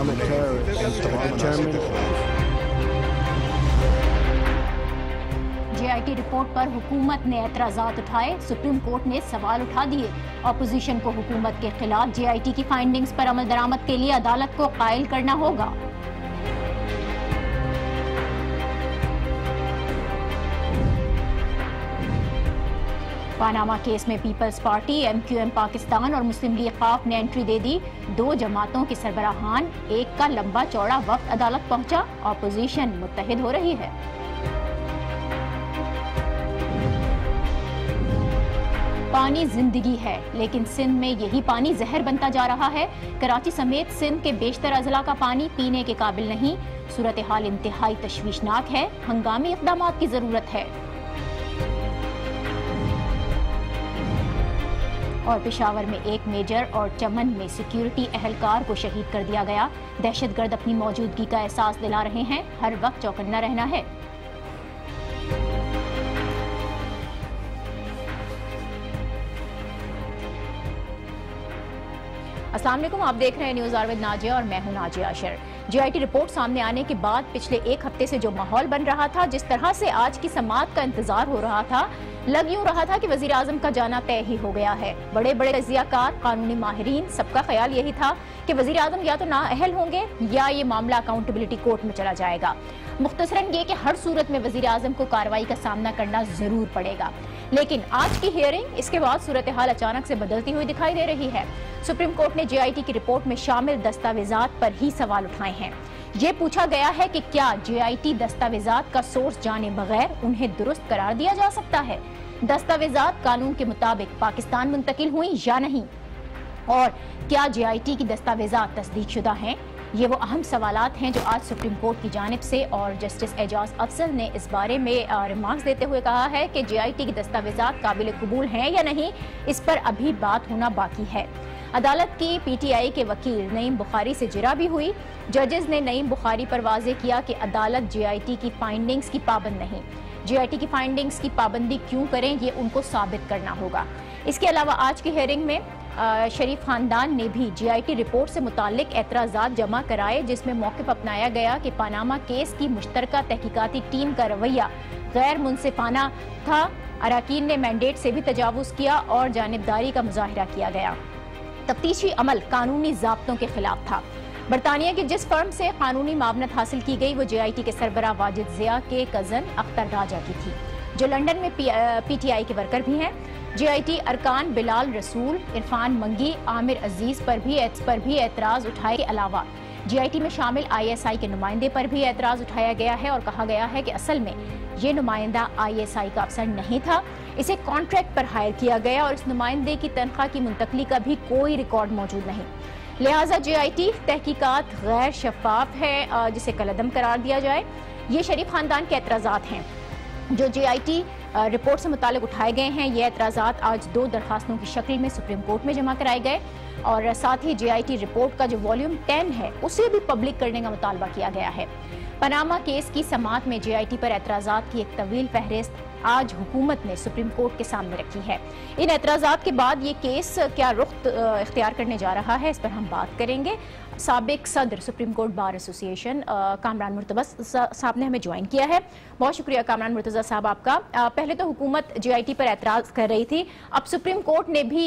Islamic terrorist determined. JIT report पर हुकूमत ने एतराज़ात उठाए, सुप्रीम कोर्ट ने सवाल उठा दिए। अपोजिशन को हुकूमत के खिलाफ JIT की फाइंडिंग्स पर अमल दरामद के लिए अदालत को कायल करना होगा। पानामा केस में पीपल्स पार्टी, MQM पाकिस्तान और मुस्लिम लीग ख़ाफ ने एंट्री दे दी। दो जमातों के सरबराहान एक का लंबा चौड़ा वक्त अदालत पहुंचा। अपोजिशन मुत्तहिद हो रही है। पानी जिंदगी है, लेकिन सिंध में यही पानी जहर बनता जा रहा है। कराची समेत सिंध के बेशतर अजला का पानी पीने के काबिल नहीं। सूरत हाल इंतहाई तशवीशनाक है, हंगामी इक़दामात की जरूरत है। और पेशावर में एक मेजर और चमन में सिक्योरिटी एहलकार को शहीद कर दिया गया। दहशतगर्द अपनी मौजूदगी का एहसास दिला रहे हैं, हर वक्त चौकन्ना रहना है। अस्सलाम वालेकुम, आप देख रहे हैं न्यूज़ आर विद नाजिया और मैं हूं नाजिया अशर। JIT रिपोर्ट सामने आने के बाद पिछले एक हफ्ते से जो माहौल बन रहा था, जिस तरह से आज की समाअत का इंतजार हो रहा था, लग यूं रहा था कि वज़ीर आज़म का जाना तय ही हो गया है। बड़े बड़े तजियाकार, कानूनी माहिरीन, सबका ख्याल यही था कि वज़ीर आज़म या तो नाअहल होंगे या ये मामला अकाउंटेबिलिटी कोर्ट में चला जाएगा। मुख्तसरन ये कि हर सूरत में वज़ीर आज़म को कार्रवाई का सामना करना जरूर पड़ेगा। लेकिन आज की हियरिंग, इसके बाद सूरत हाल अचानक से बदलती हुई दिखाई दे रही है। सुप्रीम कोर्ट ने JIT की रिपोर्ट में शामिल दस्तावेजात पर ही सवाल उठाए हैं। ये पूछा गया है कि क्या JIT दस्तावेजात का सोर्स जाने बगैर उन्हें दुरुस्त करार दिया जा सकता है? दस्तावेजात कानून के मुताबिक पाकिस्तान मुंतकिल हुई या नहीं? और क्या JIT की दस्तावेजात तस्दीक शुदा हैं? ये वो अहम सवालात हैं जो आज सुप्रीम कोर्ट की जानिब से और जस्टिस एजाज अफजल ने इस बारे में रिमार्क्स देते हुए कहा है कि JIT की दस्तावेजात काबिल कबूल हैं या नहीं, इस पर अभी बात होना बाकी है। अदालत की PTI के वकील नईम बुखारी से जिरा भी हुई। जजेस ने नईम बुखारी पर वाज़े किया कि अदालत JIT की फाइंडिंग्स की पाबंद नहीं। JIT की फाइंडिंग्स की पाबंदी क्यों करें, ये उनको साबित करना होगा। इसके अलावा आज की हियरिंग में शरीफ खानदान ने भी JIT रिपोर्ट से मुतालिक एतराज़ात जमा कराए, जिसमें मौक़िफ़ अपनाया गया कि पानामा केस की मुश्तरका तहकीकाती टीम का रवैया गैर मुनसिफाना था। अरकान ने मैंडेट से भी तजावुज़ किया और जानिबदारी का मुज़ाहिरा किया गया। तफ्तीशी अमल कानूनी ज़ाब्तों के खिलाफ था। बरतानिया की जिस फर्म से कानूनी मावनत हासिल की गई वो JIT के सरबराह वाजिद ज़िया के कज़न अख्तर राजा की थी, जो लंदन में PTI के वर्कर भी हैं। JIT अरकान बिलाल रसूल, इरफान मंगी, आमिर अजीज पर भी एतराज़ उठाए के अलावा JIT में शामिल ISI के नुमाइंदे पर भी एतराज़ उठाया गया है और कहा गया है कि असल में ये नुमाइंदा ISI का अफसर नहीं था, इसे कॉन्ट्रैक्ट पर हायर किया गया और इस नुमाइंदे की तनख्वाह की मुंतकली का भी कोई रिकॉर्ड मौजूद नहीं। लिहाजा JIT तहकीकात गैर शफाफ है, जिसे कलअदम करार दिया जाए। ये शरीफ खानदान के एतराज़ात हैं जो JIT रिपोर्ट से मुतालिक उठाए गए हैं। ये एतराज़ात आज दो दरखास्तों की शक्ल में सुप्रीम कोर्ट में जमा कराए गए और साथ ही JIT रिपोर्ट का जो वॉल्यूम 10 है उसे भी पब्लिक करने का मुतालबा किया गया है। पनामा केस की समाअत में JIT पर एतराज़ात की एक तवील फहरिस्त आज हुकूमत ने सुप्रीम कोर्ट के सामने रखी है। इन एतराज़ात के बाद ये केस क्या रुख इख्तियार करने जा रहा है, इस पर हम बात करेंगे। साबिक सदर supreme court bar association Kamran Murtaza साहब ने हमें ज्वाइन किया है। बहुत शुक्रिया कामरान मुर्तज़ा साहब आपका। पहले तो हुकूमत JIT पर एतराज़ कर रही थी, अब सुप्रीम कोर्ट ने भी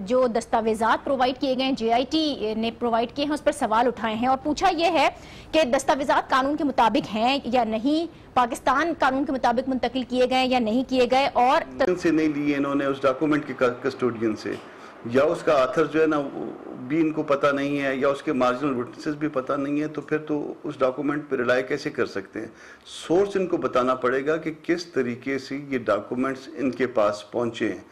जो दस्तावेजात प्रोवाइड किए गए JIT ने प्रोवाइड किए हैं उस पर सवाल उठाए हैं और पूछा यह है कि दस्तावेजात कानून के मुताबिक हैं या नहीं, पाकिस्तान कानून के मुताबिक मुंतकिल किए गए या नहीं किए गए, और से नहीं लिए इन्होंने उस डॉक्यूमेंट के कस्टोडियन से, या उसका आथर जो है ना भी इनको पता नहीं है, या उसके मार्जिनल विटनेसेस भी पता नहीं है, तो फिर तो उस डॉक्यूमेंट पर रिलाई कैसे कर सकते हैं? सोर्स इनको बताना पड़ेगा कि किस तरीके से ये डॉक्यूमेंट्स इनके पास पहुंचे हैं,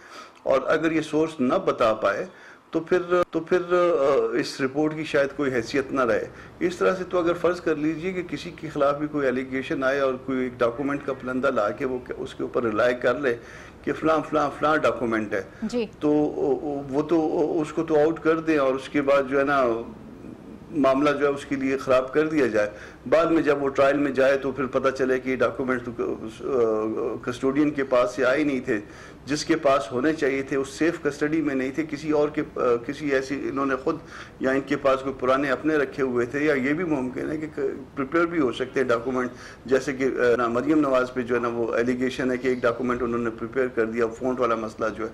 और अगर ये सोर्स ना बता पाए तो फिर इस रिपोर्ट की शायद कोई हैसियत ना रहे। इस तरह से तो अगर फ़र्ज़ कर लीजिए कि किसी के ख़िलाफ़ भी कोई एलिगेशन आए और कोई एक डॉक्यूमेंट का पलंदा ला के वो उसके ऊपर रिलाई कर ले कि फ़लाँ डॉक्यूमेंट है, तो वो तो उसको तो आउट कर दें और उसके बाद जो है ना معاملہ جو ہے اس کے لیے خراب کر دیا جائے. بعد میں جب وہ ٹرائل میں جائے تو پھر پتہ چلے کہ یہ ڈاکومنٹ کسٹوڈین کے پاس سے آئے نہیں تھے, جس کے پاس ہونے چاہیے تھے اس سیف کسٹڈی میں نہیں تھے, کسی اور کے کسی ایسی انہوں نے خود یا ان کے پاس کوئی پرانے اپنے رکھے ہوئے تھے, یا یہ بھی ممکن ہے کہ پریپیئر بھی ہو سکتے ہیں ڈاکومنٹ, جیسے کہ مریم نواز پہ جو ہے نا وہ ایلیگیشن ہے کہ ایک ڈاکومنٹ انہوں نے پریپیئر کر دیا, فونٹ والا مسئلہ جو ہے.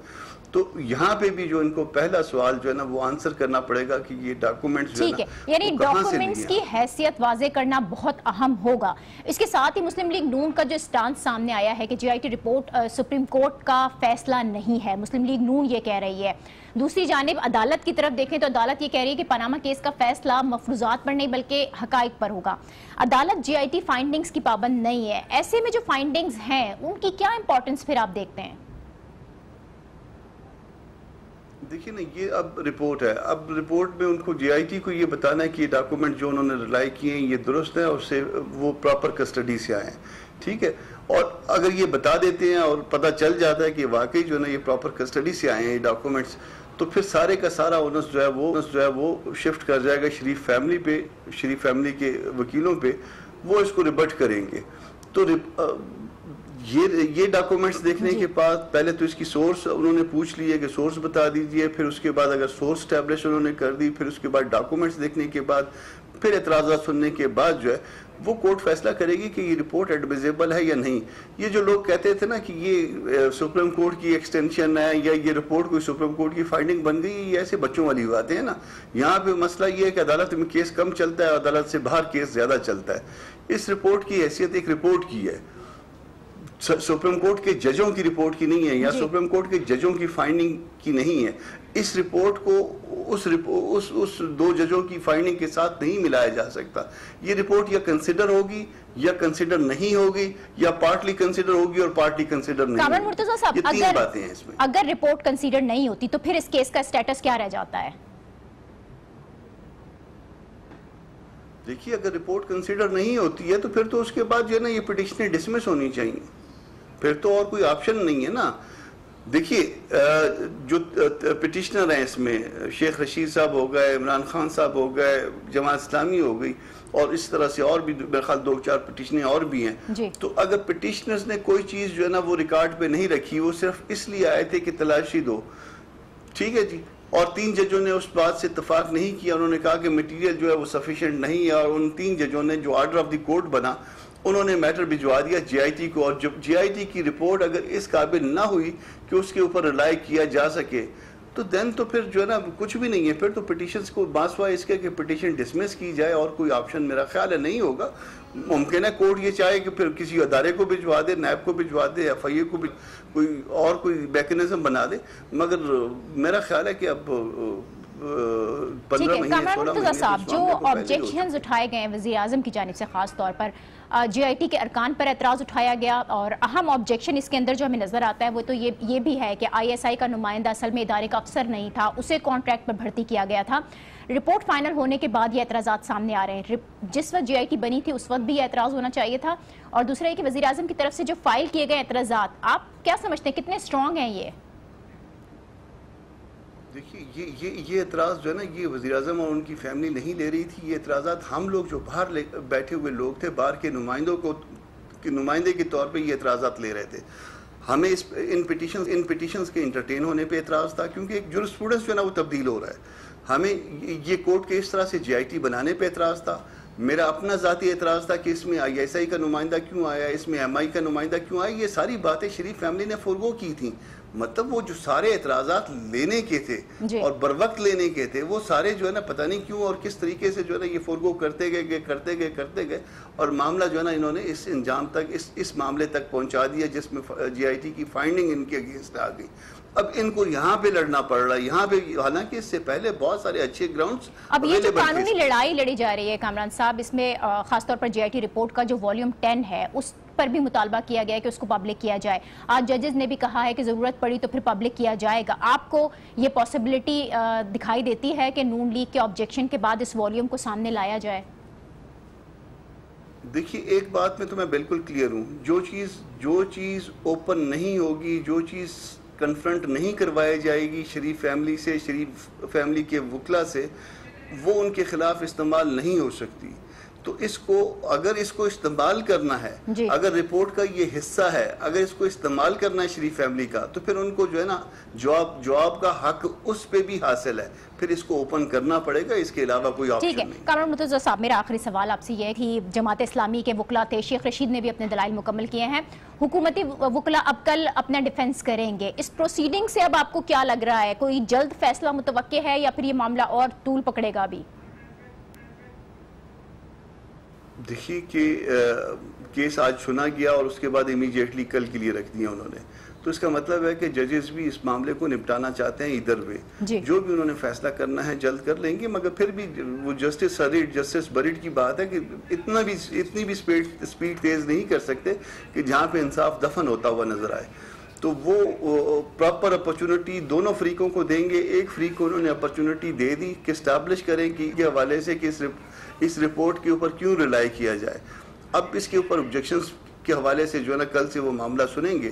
تو یہاں پہ بھی جو ان کو پہلا سوال جو ہے نا وہ آنسر کرنا پڑے گا کہ یہ ڈاکومنٹس جو ہے نا یعنی ڈاکومنٹس کی حیثیت واضح کرنا بہت اہم ہوگا. اس کے ساتھ ہی مسلم لیگ نون کا جو اسٹانس سامنے آیا ہے کہ J I T report supreme court کا فیصلہ نہیں ہے, مسلم لیگ نون یہ کہہ رہی ہے. دوسری جانب عدالت کی طرف دیکھیں تو عدالت یہ کہہ رہی ہے کہ پاناما کیس کا فیصلہ مفروضات پر نہیں بلکہ حقائق پر ہوگا. عدالت جی آئی ٹی فائنڈنگز کی پابند نہیں ہے. ایسے میں جو فائنڈنگز ہیں ان کی کیا امپورٹنس پھر آپ دیکھتے ہیں؟ دیکھیے نا, یہ اب رپورٹ ہے, اب رپورٹ میں ان کو جی آئی ٹی کو یہ بتانا ہے کہ یہ ڈاکومنٹ جو انہوں نے ریلائی کیے ہیں یہ درست ہے اور سے وہ پراپر کسٹڈی سے آئے ہیں, ٹھیک ہے. اور اگر یہ بتا دیتے ہیں اور پتہ چل جاتا ہے کہ واقعی جو ہے نا یہ پراپر کسٹڈی سے آئے ہیں یہ ڈاکومنٹس, تو پھر سارے کا سارا اونس جو ہے وہ شفٹ کر جائے گا شریف فیملی پہ, شریف فیملی کے وکیلوں پہ. وہ اس کو ریبٹ کریں گے. تو یہ ڈاکومنٹس دیکھنے کے بعد پہلے تو اس کی سورس انہوں نے پوچھ لی ہے کہ سورس بتا دیجئے, پھر اس کے بعد اگر سورس اسٹیبلش انہوں نے کر دی, پھر اس کے بعد ڈاکومنٹس دیکھنے کے بعد, پھر اعتراضات سننے کے بعد جو ہے وہ کورٹ فیصلہ کرے گی کہ یہ رپورٹ ایڈمیزیبل ہے یا نہیں. یہ جو لوگ کہتے تھے نا کہ یہ سپریم کورٹ کی ایکسٹینشن ہے یا یہ رپورٹ کوئی سپریم کورٹ کی فائنڈنگ بن گئی, یہ ایسے بچوں والی باتیں ہیں نا. یہاں پہ مسئلہ یہ ہے کہ عدالت میں کیس کم چلتا ہے, عدالت سے باہر کیس زیادہ چلتا ہے. اس رپورٹ کی حیثیت ایک رپورٹ کی ہے, سپریم کورٹ کے ججوں کی رپورٹ کی نہیں ہے, یا سپریم کورٹ کے ججوں کی فائنڈنگ کی نہیں ہے. اس رپورٹ کو اس دو ججوں کی فائنڈنگ کے ساتھ نہیں ملایا جا سکتا. یہ رپورٹ یا کنسیڈر ہوگی یا کنسیڈر نہیں ہوگی, یا پارٹلی کنسیڈر ہوگی اور پارٹلی کنسیڈر نہیں ہوگی. کامران مرتضیٰ صاحب, یہ تین باتیں ہیں اس میں. اگر رپورٹ کنسیڈر نہیں ہوتی تو پھر اس کیس کا سٹیٹس کیا رہ جاتا ہے؟ دیکھیے, اگر رپورٹ کنسیڈر نہیں ہوتی ہے تو پھر تو اس کے بعد جو ہے نا یہ پٹیشنیں ڈسمس ہونی چاہیے, پھر تو اور کوئی آپشن نہیں ہے نا. دیکھیے, جو پٹیشنر ہیں اس میں شیخ رشید صاحب ہو گئے, عمران خان صاحب ہو گئے, جماعت اسلامی ہو گئی, اور اس طرح سے اور بھی میرے خیال 2-4 پٹیشنیں اور بھی ہیں. تو اگر پٹیشنرز نے کوئی چیز جو ہے نا وہ ریکارڈ پہ نہیں رکھی, وہ صرف اس لیے آئے تھے کہ تلاشی دو, ٹھیک ہے جی, اور 3 ججوں نے اس بات سے اتفاق نہیں کیا, انہوں نے کہا کہ میٹیریل جو ہے وہ سفیشینٹ نہیں ہے, اور ان 3 ججوں نے جو آرڈر آف دی کورٹ بنا انہوں نے میٹر بھجوا دیا جی آئی ٹی کو. اور جب جی آئی ٹی کی رپورٹ اگر اس قابل نہ ہوئی کہ اس کے اوپر ریلائی کیا جا سکے تو دین تو پھر جو ہے نا کچھ بھی نہیں ہے. پھر تو پٹیشنز کو باسوا اس کے کہ پٹیشن ڈسمس کی جائے, اور کوئی آپشن میرا خیال ہے نہیں ہوگا. ممکن ہے کورٹ یہ چاہے کہ پھر کسی ادارے کو بھجوا دے, نیب کو بھجوا دے, ایف آئی اے کو بھی کوئی میکینزم بنا دے, مگر میرا خیال ہے کہ اب 15 مہینے 16 مہینے صاحب جو آبجیکشنز اٹھائے گئے ہیں وزیر اعظم کی جانب سے, خاص طور پر جی آئی ٹی کے ارکان پر اعتراض اٹھایا گیا, اور اہم آبجیکشن اس کے اندر جو ہمیں نظر آتا ہے وہ تو یہ بھی ہے کہ آئی ایس آئی کا نمائندہ اصل میں ادارے کا افسر نہیں تھا, اسے کانٹریکٹ پر بھرتی کیا گیا تھا. رپورٹ فائنل ہونے کے بعد یہ اعتراضات سامنے آ رہے ہیں. جس وقت جی آئی ٹی بنی تھی اس وقت بھی یہ اعتراض ہونا چاہیے تھا, اور دوسرا یہ کہ وزیر اعظم کی طرف سے جو فائل کیے گئے اعتراضات, آپ کیا سمجھتے ہیں کتنے اسٹرانگ ہیں یہ؟ دیکھیے, یہ اعتراض جو ہے نا یہ وزیر اعظم اور ان کی فیملی نہیں لے رہی تھی. یہ اعتراضات ہم لوگ جو باہر بیٹھے ہوئے لوگ تھے, باہر کے نمائندے کے طور پہ یہ اعتراضات لے رہے تھے. ہمیں ان پٹیشنز کے انٹرٹین ہونے پہ اعتراض تھا, کیونکہ ایک جورسپروڈنس جو ہے نا وہ تبدیل ہو رہا ہے. ہمیں یہ کورٹ کے اس طرح سے جی آئی ٹی بنانے پہ اعتراض تھا. میرا اپنا ذاتی اعتراض تھا کہ اس میں آئی ایس آئی کا نمائندہ کیوں آیا, اس میں ایم آئی کا نمائندہ کیوں آیا. یہ ساری باتیں شریف فیملی نے فورگو کی تھیں. مطلب وہ جو سارے اعتراضات لینے کے تھے اور بر وقت لینے کے تھے, وہ سارے جو ہے نا پتہ نہیں کیوں اور کس طریقے سے جو ہے نا یہ فورگو کرتے گئے, اور معاملہ جو ہے نا انہوں نے اس انجام تک اس معاملے تک پہنچا دیا جس میں جی آئی ٹی کی فائنڈنگ ان کے اگینسٹ آ گئی. اب ان کو یہاں پہ لڑنا پڑ رہا ہے, یہاں پہ, حالانکہ اس سے پہلے بہت سارے اچھے گراؤنڈز. اب یہ جو قانونی لڑائی لڑی جا رہی ہے کامران صاحب, اس میں خاص طور پر جی آئی ٹی رپورٹ کا جو والیوم 10 ہے اس پر بھی مطالبہ کیا گیا ہے کہ اس کو پبلک کیا جائے. آج ججز نے بھی کہا ہے کہ ضرورت پڑی تو پھر پبلک کیا جائے گا. آپ کو یہ پاسبلٹی دکھائی دیتی ہے کہ نون لیگ کے آبجیکشن کے بعد اس والیوم کو سامنے لایا جائے؟ دیکھیے, ایک بات میں تو میں بالکل کلیئر ہوں, جو چیز اوپن نہیں ہوگی, جو چیز کنفرنٹ نہیں کروائی جائے گی شریف فیملی سے, شریف فیملی کے وکلا سے, وہ ان کے خلاف استعمال نہیں ہو سکتی. تو اس کو اگر اس کو استعمال کرنا ہے, اگر رپورٹ کا یہ حصہ ہے, اگر اس کو استعمال کرنا ہے شریف فیملی کا, تو پھر ان کو جو ہے نا جواب کا حق اس پہ بھی حاصل ہے. پھر اس کو اوپن کرنا پڑے گا, اس کے علاوہ کوئی آپشن نہیں. ٹھیک ہے کامران مرتضیٰ صاحب, میرا آخری سوال آپ سے یہ ہے کہ جماعت اسلامی کے وکلاء تھے, شیخ رشید نے بھی اپنے دلائل مکمل کیے ہیں, حکومتی وکلاء اب کل اپنا ڈیفنس کریں گے. اس پروسیڈنگ سے اب آپ کو کیا لگ رہا ہے, کوئی جلد فیصلہ متوقع ہے یا پھر یہ معاملہ اور طول پکڑے گا ابھی؟ دیکھیے کہ کیس آج سنا گیا اور اس کے بعد امیجیٹلی کل کے لیے رکھ دیا انہوں نے, تو اس کا مطلب ہے کہ ججز بھی اس معاملے کو نپٹانا چاہتے ہیں ادھر وے. جو بھی انہوں نے فیصلہ کرنا ہے جلد کر لیں گے, مگر پھر بھی وہ جسٹس بریڈ کی بات ہے کہ اتنی بھی سپیڈ تیز نہیں کر سکتے کہ جہاں پہ انصاف دفن ہوتا ہوا نظر آئے. تو وہ پراپر اپرچونٹی دونوں فریقوں کو دیں گے. ایک فریق کو انہوں نے اپرچونٹی دے دی کہ اسٹیبلش کریں کہ کے حوالے سے کہ اس رپورٹ کے اوپر کیوں ریلائی کیا جائے. اب اس کے اوپر آبجیکشنز کے حوالے سے جو ہے نا کل سے وہ معاملہ سنیں گے.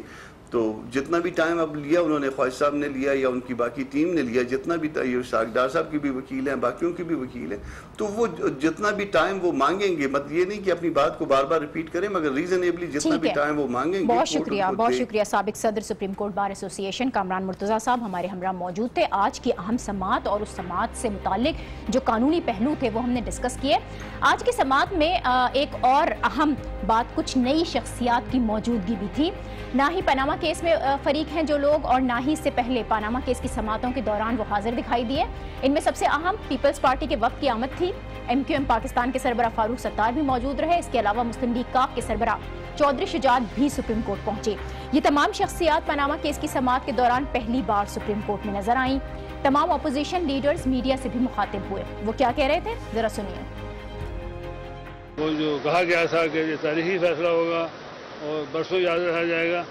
تو جتنا بھی ٹائم اب لیا انہوں نے, خواجہ صاحب نے لیا یا ان کی باقی ٹیم نے لیا, جتنا بھی ڈار صاحب کی بھی وکیل ہیں, باقیوں کی بھی وکیل ہیں, تو وہ جتنا بھی ٹائم وہ مانگیں گے, مطلب یہ نہیں کہ اپنی بات کو بار بار ریپیٹ کریں, مگر ریزنیبلی جتنا بھی ٹائم وہ مانگیں گے. بہت شکریہ. سابق صدر سپریم کورٹ بار ایسوسی ایشن کامران مرتضیٰ صاحب ہمارے ہمراہ موجود تھے. آج کی اہم سماعت اور اس سماعت سے متعلق جو قانونی پہلو تھے وہ ہم نے ڈسکس کیے. آج کی سماعت میں ایک اور اہم بات, کچھ نئی شخصیات کی موجودگی بھی تھی. نہ ہی پاناما کیس میں فریق ہیں جو لوگ, اور نہ ہی اس سے پہلے پاناما کیس کی سماعتوں کے دوران وہ حاضر دکھائی دیے. ان میں سب سے اہم پیپلز پارٹی کے وفد کی آمد تھی. MQM پاکستان کے سربراہ فاروق ستار بھی موجود رہے. اس کے علاوہ مسلم لیگ کاف کے سربراہ چودھری شجاعت بھی سپریم کورٹ پہنچے. یہ تمام شخصیات پاناما کیس کی سماعت کے دوران پہلی بار سپریم کورٹ میں نظر آئیں. تمام اپوزیشن لیڈرز میڈیا سے بھی مخاطب ہوئے. وہ کیا کہہ رہے تھے, ذرا سنیے. وہ جو کہا گیا تھا کہ یہ تاریخی فیصلہ ہوگا اور برسوں یاد رکھا جائے گا,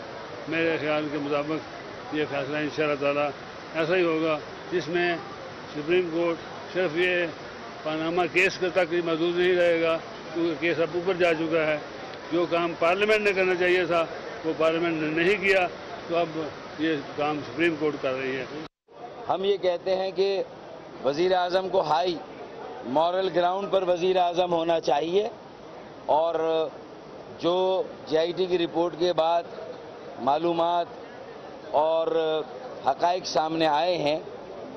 میرے خیال کے مطابق یہ فیصلہ انشاءاللہ تعالیٰ ایسا ہی ہوگا جس میں سپریم کورٹ صرف یہ پاناما کیس تک ہی محدود نہیں رہے گا, کیونکہ کیس اب اوپر جا چکا ہے. جو کام پارلیمنٹ نے کرنا چاہیے تھا وہ پارلیمنٹ نے نہیں کیا, تو اب یہ کام سپریم کورٹ کر رہی ہے. ہم یہ کہتے ہیں کہ وزیر اعظم کو ہائی مورل گراؤنڈ پر وزیر اعظم ہونا چاہیے, اور جو JIT کی رپورٹ کے بعد معلومات اور حقائق سامنے آئے ہیں,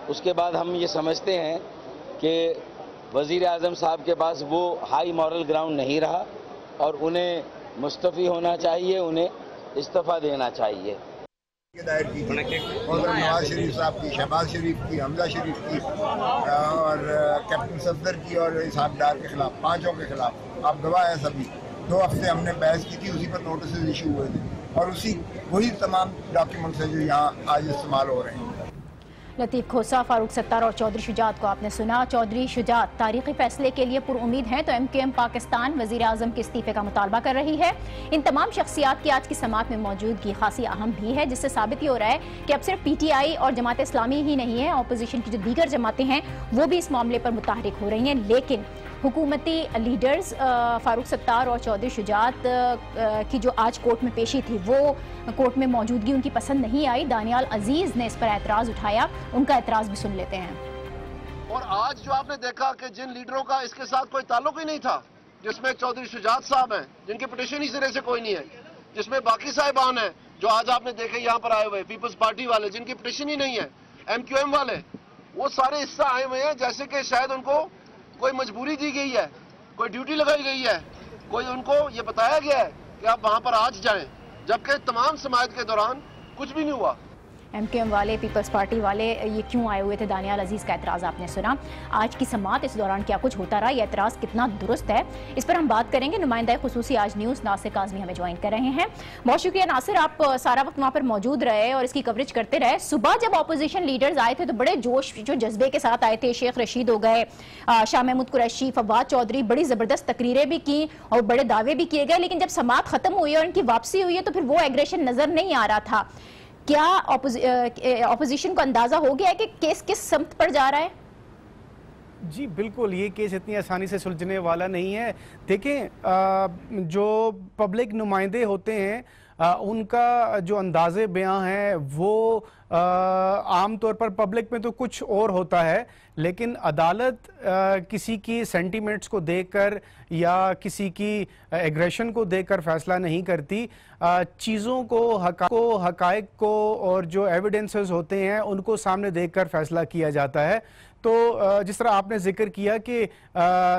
اس کے بعد ہم یہ سمجھتے ہیں کہ وزیر اعظم صاحب کے پاس وہ ہائی مورل گراؤنڈ نہیں رہا, اور انہیں مستعفی ہونا چاہیے, انہیں استعفیٰ دینا چاہیے. دائر کی تھی نواز شریف صاحب کی, شہباز شریف کی, حمزہ شریف کی, اور کیپٹن صفدر کی, اور اسحاق ڈار کے خلاف, پانچوں کے خلاف. آپ گواہ ہیں سبھی. 2 ہفتے ہم نے بحث کی تھی, اسی پر نوٹسز ایشو ہوئے تھے, اور وہی تمام ڈاکیومنٹس ہیں جو یہاں آج استعمال ہو رہے ہیں. لطیف کھوسا, فاروق ستار اور چودھری شجاعت کو آپ نے سنا. چودھری شجاعت تاریخی فیصلے کے لیے پر امید ہیں, تو MQM پاکستان وزیر اعظم کے استعفے کا مطالبہ کر رہی ہے. ان تمام شخصیات کی آج کی سماعت میں موجودگی خاصی اہم بھی ہے, جس سے ثابت یہ ہو رہا ہے کہ اب صرف PTI اور جماعت اسلامی ہی نہیں ہے, اپوزیشن کی جو دیگر جماعتیں ہیں وہ بھی اس معاملے پر متحرک ہو رہی ہیں. لیکن حکومتی لیڈرز فاروق ستار اور چودھری شجاعت کی جو آج کورٹ میں پیشی تھی, وہ کورٹ میں موجودگی ان کی پسند نہیں آئی. دانیال عزیز نے اس پر اعتراض اٹھایا, ان کا اعتراض بھی سن لیتے ہیں. اور آج جو آپ نے دیکھا کہ جن لیڈروں کا اس کے ساتھ کوئی تعلق ہی نہیں تھا, جس میں چودھری شجاعت صاحب ہیں جن کی پٹیشن ہی سرے سے کوئی نہیں ہے, جس میں باقی صاحبان ہیں جو آج آپ نے دیکھے یہاں پر آئے ہوئے, پیپلز پارٹی والے جن کی پٹیشن ہی نہیں ہے, MQM والے, وہ سارے حصہ آئے ہوئے ہیں جیسے کہ شاید ان کو کوئی مجبوری دی گئی ہے, کوئی ڈیوٹی لگائی گئی ہے, کوئی ان کو یہ بتایا گیا ہے کہ آپ وہاں پر آج جائیں, جبکہ تمام سماعت کے دوران کچھ بھی نہیں ہوا. MQM والے, پیپلز پارٹی والے یہ کیوں آئے ہوئے تھے؟ دانیال عزیز کا اعتراض آپ نے سنا. آج کی سماعت اس دوران کیا کچھ ہوتا رہا, یہ اعتراض کتنا درست ہے, اس پر ہم بات کریں گے. نمائندہ خصوصی آج نیوز ناصر کاظمی ہمیں جوائن کر رہے ہیں. بہت شکریہ ناصر, آپ سارا وقت وہاں پر موجود رہے اور اس کی کوریج کرتے رہے. صبح جب اپوزیشن لیڈرز آئے تھے تو بڑے جوش جو جذبے کے ساتھ آئے تھے. شیخ رشید ہو گئے, شاہ محمود قریشی, فواد چودھری, بڑی زبردست تقریریں بھی کی اور بڑے دعوے بھی کیے گئے. لیکن جب سماعت ختم ہوئی اور ان کی واپسی ہوئی ہے تو پھر وہ ایگریشن نظر نہیں آ رہا تھا. کیا اپوزیشن کو اندازہ ہو گیا ہے کہ کیس کس سمت پر جا رہا ہے؟ جی بالکل, یہ کیس اتنی آسانی سے سلجھنے والا نہیں ہے. دیکھیں, جو پبلک نمائندے ہوتے ہیں उनका जो अंदाज़े बयां है वो आम तौर पर पब्लिक में तो कुछ और होता है, लेकिन अदालत किसी की सेंटीमेंट्स को देखकर या किसी की एग्रेशन को देखकर फैसला नहीं करती। चीज़ों को, हकाइक को और जो एविडेंसेस होते हैं उनको सामने देखकर फैसला किया जाता है। तो जिस तरह आपने जिक्र किया कि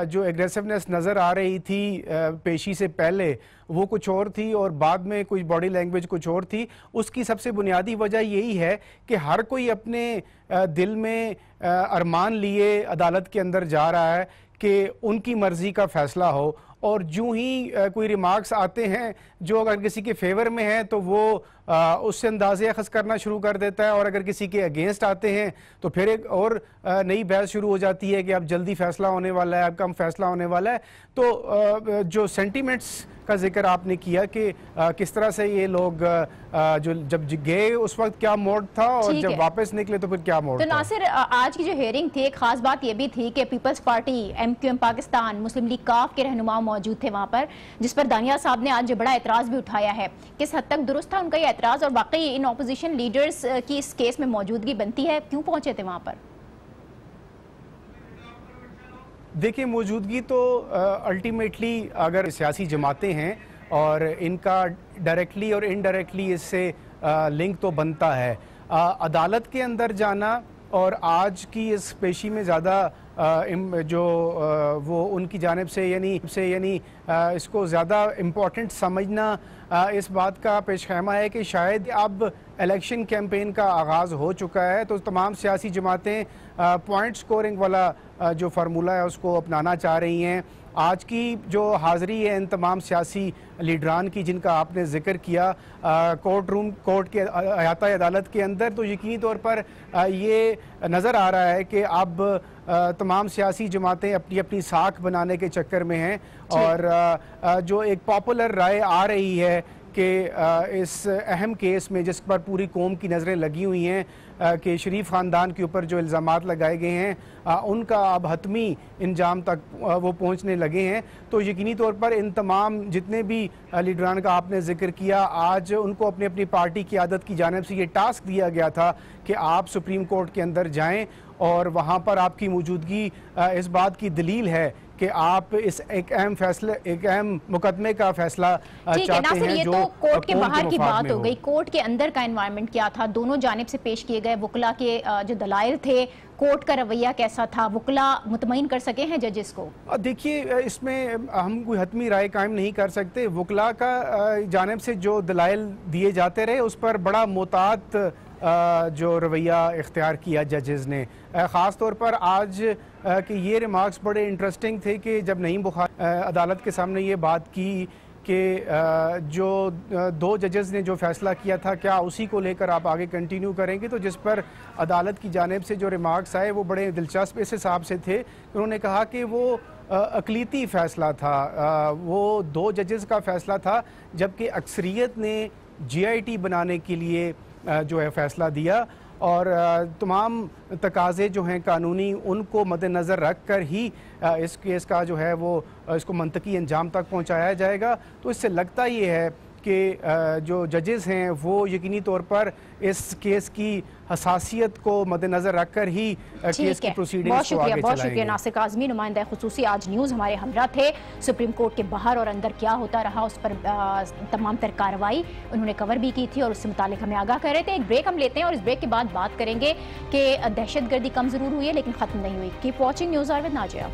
जो एग्रेसिवनेस नज़र आ रही थी पेशी से पहले वो कुछ और थी और बाद में कुछ बॉडी लैंग्वेज कुछ और थी, उसकी सबसे बुनियादी वजह यही है कि हर कोई अपने दिल में अरमान लिए अदालत के अंदर जा रहा है कि उनकी मर्ज़ी का फ़ैसला हो, और जो ही कोई रिमार्क्स आते हैं जो अगर किसी के फेवर में है तो वो उससे अंदाज़े अखज़ करना शुरू कर देता है, और अगर किसी के अगेंस्ट आते हैं तो फिर एक और नई बहस शुरू हो जाती है कि अब जल्दी फैसला होने वाला है, अब कम फैसला होने वाला है। तो जो सेंटीमेंट्स का जिक्र आपने किया कि किस तरह से ये लोग जो जब गए उस वक्त क्या मोड था और जब वापस निकले तो फिर क्या मोड था। तो नासिर, आज की जो हेयरिंग थी, एक खास बात ये भी थी कि पीपल्स पार्टी, MQM पाकिस्तान, मुस्लिम लीग काफ के रहनुमा मौजूद थे वहाँ पर, जिस पर दानिया साहब ने आज जो बड़ा एतराज़ भी उठाया है। किस हद तक दुरुस्त था उनका ये एतराज़, और वाकई इन अपोजिशन लीडर्स की इस केस में मौजूदगी बनती है? क्यों पहुंचे थे वहाँ पर? देखिए, मौजूदगी तो अल्टीमेटली अगर सियासी जमातें हैं और इनका डायरेक्टली और इनडायरेक्टली इससे लिंक तो बनता है। अदालत के अंदर जाना और आज की इस पेशी में ज़्यादा जो वो उनकी जानिब से यानी इसको ज़्यादा इम्पोर्टेंट समझना इस बात का पेश ख़ैमा है कि शायद अब इलेक्शन कैंपेन का आगाज़ हो चुका है, तो तमाम सियासी जमातें पॉइंट स्कोरिंग वाला जो फार्मूला है उसको अपनाना चाह रही हैं। आज की जो हाज़री है इन तमाम सियासी लीडरान की जिनका आपने ज़िक्र किया कोर्ट के अहाता अदालत के अंदर, तो यकीनी तौर पर ये नज़र आ रहा है कि अब तमाम सियासी जमातें अपनी अपनी साख बनाने के चक्कर में हैं, और जो एक पॉपुलर राय आ रही है कि इस अहम केस में जिस पर पूरी कौम की नज़रें लगी हुई हैं कि शरीफ ख़ानदान के ऊपर जो इल्ज़ामात लगाए गए हैं उनका अब हतमी इंजाम तक वो पहुंचने लगे हैं। तो यकीनी तौर पर इन तमाम जितने भी लीडरान का आपने ज़िक्र किया, आज उनको अपनी अपनी पार्टी की आदत की जानिब से ये टास्क दिया गया था कि आप सुप्रीम कोर्ट के अंदर जाएं और वहाँ पर आपकी मौजूदगी इस बात की दलील है कि आप इस एक अहम मुकदमे का फैसला चाहते हैं। ये जो तो कोर्ट के बाहर की बात हो गई, कोर्ट के अंदर का एनवायरनमेंट क्या था? दोनों जानिब से पेश किए गए वकला के जो दलाइल थे, कोर्ट का रवैया कैसा था? वकला मुतमईन कर सके हैं जजेस को? देखिए, इसमें हम कोई हतमी राय कायम नहीं कर सकते। वकला का जानिब से जो दलाइल दिए जाते रहे उस पर बड़ा मोहतात जो रवैया इख्तियार किया जजेस ने। ख़ास तौर पर आज कि ये रिमार्क्स बड़े इंटरेस्टिंग थे कि जब नईम बुखारी अदालत के सामने ये बात की कि जो दो जजेस ने जो फैसला किया था क्या उसी को लेकर आप आगे कंटिन्यू करेंगे, तो जिस पर अदालत की जानिब से जो रिमार्क्स आए वो बड़े दिलचस्प इस हिसाब से थे। उन्होंने कहा कि वो अक़लीती फ़ैसला था, वो दो जजेस का फ़ैसला था, जबकि अक्सरियत ने GIT बनाने के लिए जो है फ़ैसला दिया, और तमाम तकाज़े जो हैं कानूनी उनको मद्देनज़र रख कर ही इस केस का जो है वो इसको मंतकी अंजाम तक पहुंचाया जाएगा। तो इससे लगता ये है कि जो जजेस हैं वो यकीनी तौर पर इस केस की हसासियत को मद्देनज़र रख कर ही केस की प्रोसीडिंग्स को आगे चलाएंगे। बहुत शुक्रिया नासिर काज़मी, नुमाइंदा खुसूसी आज न्यूज़ हमारे हमरा थे। सुप्रीम कोर्ट के बाहर और अंदर क्या होता रहा उस पर तमाम तर कार्रवाई उन्होंने कवर भी की थी और उससे मुतालिक हमें आगाह कर रहे थे। एक ब्रेक हम लेते हैं और इस ब्रेक के बाद बात करेंगे कि दहशतगर्दी कम ज़रूर हुई है लेकिन ख़त्म नहीं हुई। Keep watching news hour with Nazia.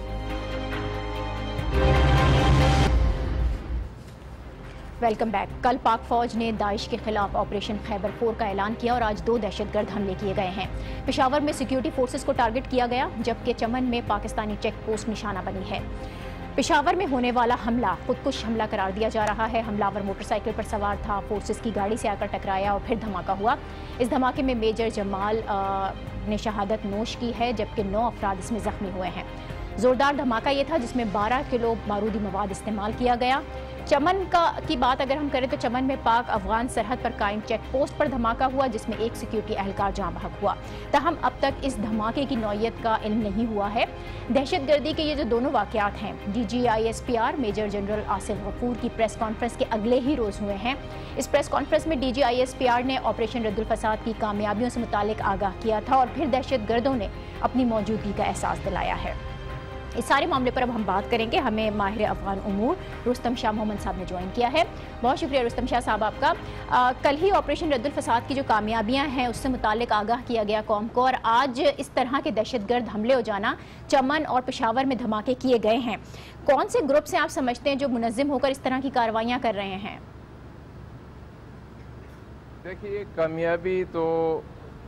Welcome back. कल पाक फौज ने दाइश के खिलाफ ऑपरेशन खैबर 4 का ऐलान किया और आज 2 दहशतगर्द हमले किए गए हैं। पेशावर में सिक्योरिटी फोर्सेस को टारगेट किया गया, जबकि चमन में पाकिस्तानी चेक पोस्ट निशाना बनी है। पेशावर में होने वाला हमला खुदकुश हमला करार दिया जा रहा है। हमलावर मोटरसाइकिल पर सवार था, फोर्सेस की गाड़ी से आकर टकराया और फिर धमाका हुआ। इस धमाके में मेजर जमाल ने शहादत नोश की है, जबकि 9 अफराद इसमें जख्मी हुए हैं। जोरदार धमाका ये था जिसमें 12 किलो बारूदी मवाद इस्तेमाल किया गया। चमन की बात अगर हम करें तो चमन में पाक अफगान सरहद पर कायम चेक पोस्ट पर धमाका हुआ जिसमें एक सिक्योरिटी एहलकार जाँ बहक हुआ। ताहम अब तक इस धमाके की नौयत का इल्म नहीं हुआ है। दहशतगर्दी के ये जो दोनों वाक़यात हैं DGISPR major general Asif Ghafoor की प्रेस कॉन्फ्रेंस के अगले ही रोज़ हुए हैं। इस प्रेस कॉन्फ्रेंस में DGISPR ने ऑपरेशन रद्दुल फसाद की कामयाबियों से मुतालिक आगाह किया था और फिर दहशतगर्दों ने अपनी मौजूदगी का एहसास दिलाया है। इस सारे मामले पर अब हम बात करेंगे। हमें माहिर अफगान उमूर रुस्तम शाह मोहम्मद साहब ने ज्वाइन किया है। बहुत शुक्रिया रुस्तम शाह साहब आपका। कल ही ऑपरेशन रद्दुल फसाद की जो कामयाबियां हैं उससे मुतालिक आगाह किया गया कौम को, और आज इस तरह के दहशतगर्द हमले हो जाना, चमन और पेशावर में धमाके किए गए हैं। कौन से ग्रुप से आप समझते हैं जो मुनज़्ज़म होकर इस तरह की कार्रवाइयाँ कर रहे हैं? देखिए, कामयाबी तो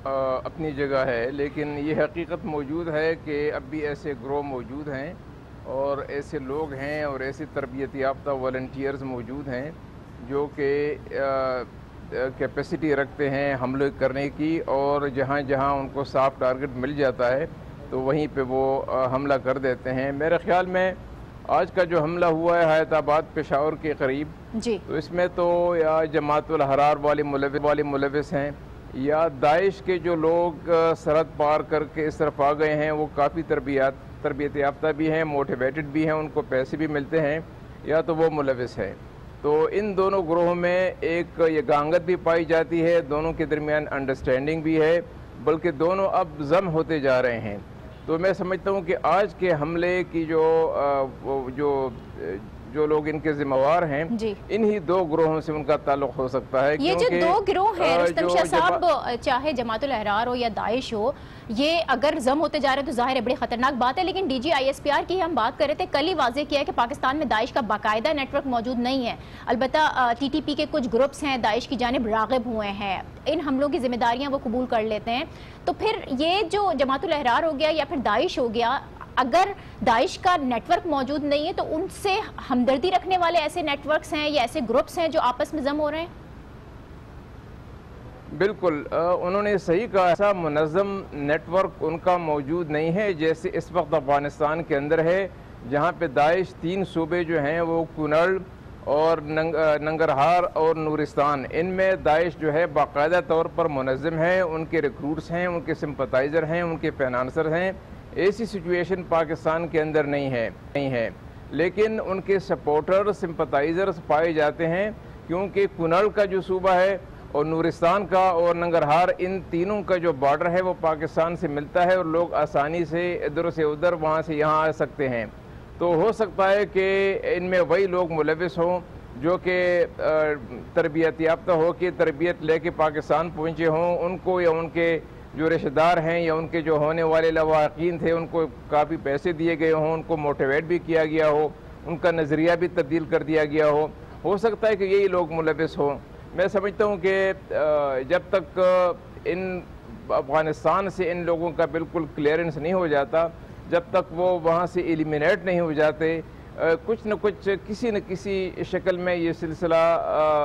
अपनी जगह है, लेकिन ये हकीकत मौजूद है कि अब भी ऐसे ग्रोह मौजूद हैं और ऐसे लोग हैं और ऐसे तरबियत याफ्ता वॉलंटियर्स मौजूद हैं जो कि कैपेसिटी रखते हैं हमले करने की, और जहाँ जहाँ उनको साफ टारगेट मिल जाता है तो वहीं पे वो हमला कर देते हैं। मेरे ख्याल में आज का जो हमला हुआ है हैदराबाद पेशावर के करीब जी, तो इसमें तो या जमातुल हरार वाले मुलविस हैं या दाइश के जो लोग सरहद पार करके इस तरफ आ गए हैं, वो काफ़ी तरबियत याफ्ता भी हैं, मोटिवेटेड भी हैं, उनको पैसे भी मिलते हैं, या तो वो मुलविस है। तो इन दोनों ग्रोहों में एक यगांगत भी पाई जाती है, दोनों के दरमियान अंडरस्टैंडिंग भी है, बल्कि दोनों अब जम होते जा रहे हैं। तो मैं समझता हूँ कि आज के हमले की जो लोग इनके जिम्मेवार हैं, इन्हीं दो ग्रोहों से उनका ताल्लुक हो सकता है। ये जो दो गिरोह हैं रुस्तम शाह साहब, चाहे जमातुल अहरार हो या दाइश हो, ये अगर जम होते जा रहे हैं तो जाहिर है बड़ी खतरनाक बात है। लेकिन DGISPR की हम बात कर रहे थे, कल ही वाज़ेह किया है कि पाकिस्तान में दाइश का बाकायदा नेटवर्क मौजूद नहीं है। अलबत्ता TTP के कुछ ग्रुप्स हैं दाइश की जानिब राग़िब हुए हैं, इन हमलों की जिम्मेदारियां वो कबूल कर लेते हैं। तो फिर ये जो जमातुल अहरार हो गया या फिर दाइश हो गया, अगर दाइश का नेटवर्क मौजूद नहीं है तो उनसे हमदर्दी रखने वाले ऐसे नेटवर्क्स हैं या ऐसे ग्रुप्स हैं जो आपस में जम हो रहे हैं? बिल्कुल, उन्होंने सही कहा, ऐसा मुनज़्ज़म नेटवर्क उनका मौजूद नहीं है जैसे इस वक्त अफ़गानिस्तान के अंदर है, जहाँ पे दाइश 3 सूबे जो हैं वो कुनल और नंगरहार और नूरिस्तान, इनमें दाइश जो है बाकायदा तौर पर मुनज़्ज़म है, उनके रिक्रूट्स हैं, उनके सिंपथाइज़र हैं, उनके फाइनेंसर हैं। ऐसी सिचुएशन पाकिस्तान के अंदर नहीं है, लेकिन उनके सपोर्टर सिंपथाइज़र्स पाए जाते हैं, क्योंकि कुनल का जो सूबा है और नूरिस्तान का और नंगरहार, इन तीनों का जो बॉर्डर है वो पाकिस्तान से मिलता है और लोग आसानी से इधर से उधर, वहाँ से यहाँ आ सकते हैं। तो हो सकता है कि इनमें वही लोग मुलविस हों जो कि तरबियत याफ्ता हो के तरबियत लेके पाकिस्तान पहुँचे हों, उनको या उनके जो रिश्तेदार हैं या उनके जो होने वाले लवाकीन थे उनको काफ़ी पैसे दिए गए हों, उनको मोटिवेट भी किया गया हो, उनका नज़रिया भी तब्दील कर दिया गया हो सकता है कि यही लोग मुलविस हों। मैं समझता हूँ कि जब तक इन अफ़गानिस्तान से इन लोगों का बिल्कुल क्लियरेंस नहीं हो जाता, जब तक वो वहाँ से एलिमिनेट नहीं हो जाते, कुछ न कुछ किसी न किसी शक्ल में ये सिलसिला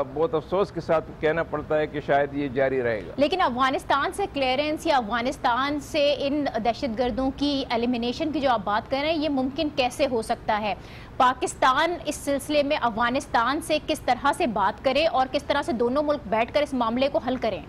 बहुत अफसोस के साथ कहना पड़ता है कि शायद ये जारी रहेगा। लेकिन अफगानिस्तान से क्लियरेंस या अफगानिस्तान से इन दहशतगर्दों की एलिमिनेशन की जो आप बात कर रहे हैं, ये मुमकिन कैसे हो सकता है? पाकिस्तान इस सिलसिले में अफगानिस्तान से किस तरह से बात करे और किस तरह से दोनों मुल्क बैठकर इस मामले को हल करें?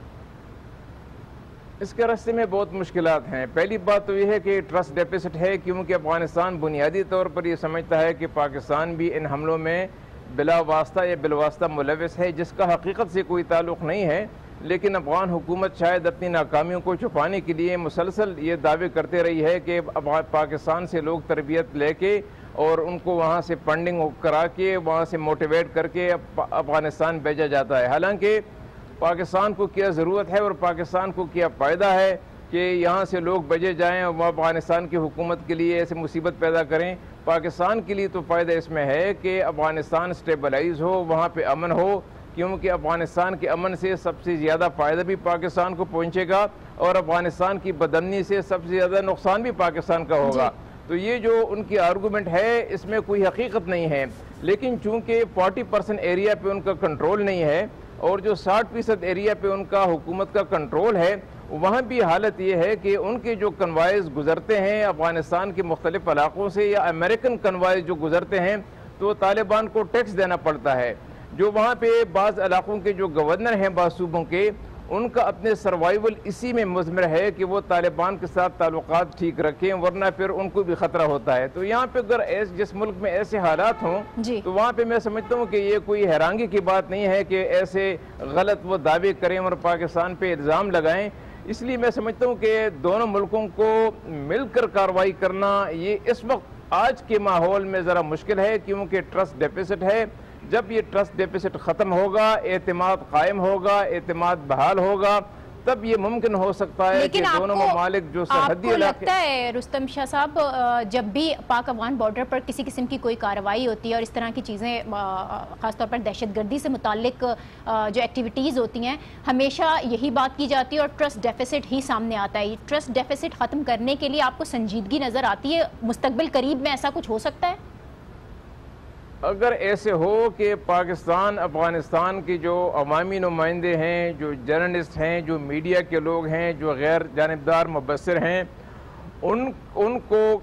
इसके रास्ते में बहुत मुश्किलात हैं। पहली बात तो यह है कि ट्रस्ट डेफिसिट है, क्योंकि अफगानिस्तान बुनियादी तौर पर यह समझता है कि पाकिस्तान भी इन हमलों में बिला वास्ता या बिलवास्ता मुलविस है, जिसका हकीकत से कोई ताल्लुक़ नहीं है। लेकिन अफगान हुकूमत शायद अपनी नाकामियों को छुपाने के लिए मुसलसल ये दावे करते रही है कि पाकिस्तान से लोग तरबियत लेके और उनको वहाँ से फंडिंग करा के वहाँ से मोटिवेट करके अफगानिस्तान भेजा जाता है। हालांकि पाकिस्तान को क्या ज़रूरत है और पाकिस्तान को क्या फ़ायदा है कि यहाँ से लोग भेजे जाएँ और वह अफगानिस्तान की हुकूमत के लिए ऐसे मुसीबत पैदा करें? पाकिस्तान के लिए तो फ़ायदा इसमें है कि अफगानिस्तान स्टेबलाइज हो, वहाँ पे अमन हो, क्योंकि अफगानिस्तान के अमन से सबसे ज़्यादा फ़ायदा भी पाकिस्तान को पहुँचेगा और अफगानिस्तान की बदअमनी से सबसे ज़्यादा नुकसान भी पाकिस्तान का होगा। तो ये जो उनकी आर्गूमेंट है इसमें कोई हकीकत नहीं है, लेकिन चूँकि 40% एरिया पे उनका कंट्रोल नहीं है और जो 60% एरिया पे उनका हुकूमत का कंट्रोल है, वहाँ भी हालत ये है कि उनके जो कन्वाइज गुजरते हैं अफगानिस्तान के मुख्तलिफ इलाकों से या अमेरिकन कन्वाइज जो गुजरते हैं, تو طالبان کو ٹیکس دینا پڑتا ہے. جو وہاں پہ بعض علاقوں کے جو گورنر ہیں بعض صوبوں کے, ان کا اپنے سروائیول اسی میں مضمر ہے کہ وہ طالبان کے ساتھ تعلقات ٹھیک رکھیں, ورنہ پھر ان کو بھی خطرہ ہوتا ہے. تو یہاں پہ اگر جس ملک میں ایسے حالات ہوں تو وہاں پہ میں سمجھتا ہوں کہ یہ کوئی حیرانگی کی بات نہیں ہے کہ ایسے غلط وہ دعوے کریں اور پاکستان پہ الزام لگائیں. اس لیے میں سمجھتا ہوں کہ دونوں ملکوں کو مل کر کارروائی کرنا یہ اس وقت آج کے ماحول میں ذرا مشکل ہے, کیونکہ ٹرسٹ ڈیفیسٹ ہے. جب یہ ٹرسٹ ڈیفیسٹ ختم ہوگا, اعتماد قائم ہوگا, اعتماد بحال ہوگا, تب یہ ممکن ہو سکتا ہے کہ دونوں ممالک جو سرحدی علاقے. آپ کو لگتا ہے رستم شاہ صاحب, جب بھی پاک افغان بارڈر پر کسی قسم کی کوئی کارروائی ہوتی ہے اور اس طرح کی چیزیں خاص طور پر دہشت گردی سے متعلق جو ایکٹیویٹیز ہوتی ہیں, ہمیشہ یہی بات کی جاتی ہے اور ٹرسٹ ڈیفیسٹ ہی سامنے آتا ہے. یہ ٹرسٹ ڈیفیسٹ ختم کرنے کے لیے آپ کو سنجیدگی نظر آتی ہے؟ مستقبل قریب میں ایسا کچھ ہو سکتا ہے؟ اگر ایسے ہو کہ پاکستان افغانستان کے جو عوامی نمائندے ہیں, جو جرنلسٹ ہیں, جو میڈیا کے لوگ ہیں, جو غیر جانبدار مبصر ہیں, ان کو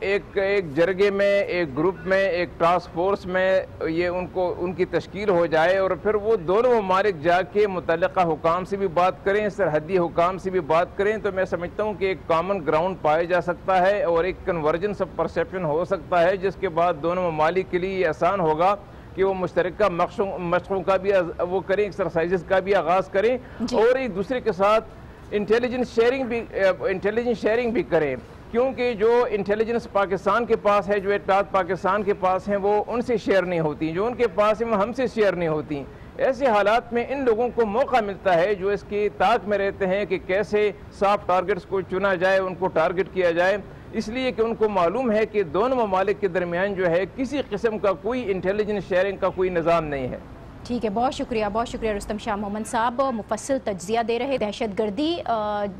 ایک جرگے میں, ایک گروپ میں, ایک ٹاسک فورس میں یہ ان کی تشکیل ہو جائے اور پھر وہ دونوں ممالک جا کے متعلقہ حکام سے بھی بات کریں, سرحدی حکام سے بھی بات کریں, تو میں سمجھتا ہوں کہ ایک کامن گراؤنڈ پایا جا سکتا ہے اور ایک کنورجنس آف پرسیپشن ہو سکتا ہے, جس کے بعد دونوں ممالک کے لیے یہ آسان ہوگا کہ وہ مشترکہ مشقوں کا بھی وہ کریں, ایکسرسائزز کا بھی آغاز کریں اور ایک دوسرے کے ساتھ انٹیلیجنس شیئرنگ بھی کریں. کیونکہ جو انٹیلیجنس پاکستان کے پاس ہے, جو اطلاعات پاکستان کے پاس ہیں, وہ ان سے شیئر نہیں ہوتی, جو ان کے پاس ہیں وہ ہم سے شیئر نہیں ہوتی. ایسے حالات میں ان لوگوں کو موقع ملتا ہے جو اس کی طاق میں رہتے ہیں کہ کیسے صاف ٹارگٹس کو چنا جائے, ان کو ٹارگٹ کیا جائے, اس لیے کہ ان کو معلوم ہے کہ دونوں ممالک کے درمیان جو ہے کسی قسم کا کوئی انٹیلیجنس شیئرنگ کا کوئی نظام نہیں ہے. ٹھیک ہے, بہت شکریہ رستم شاہ مومن صاحب, مفصل تجزیہ دے رہے. دہشت گردی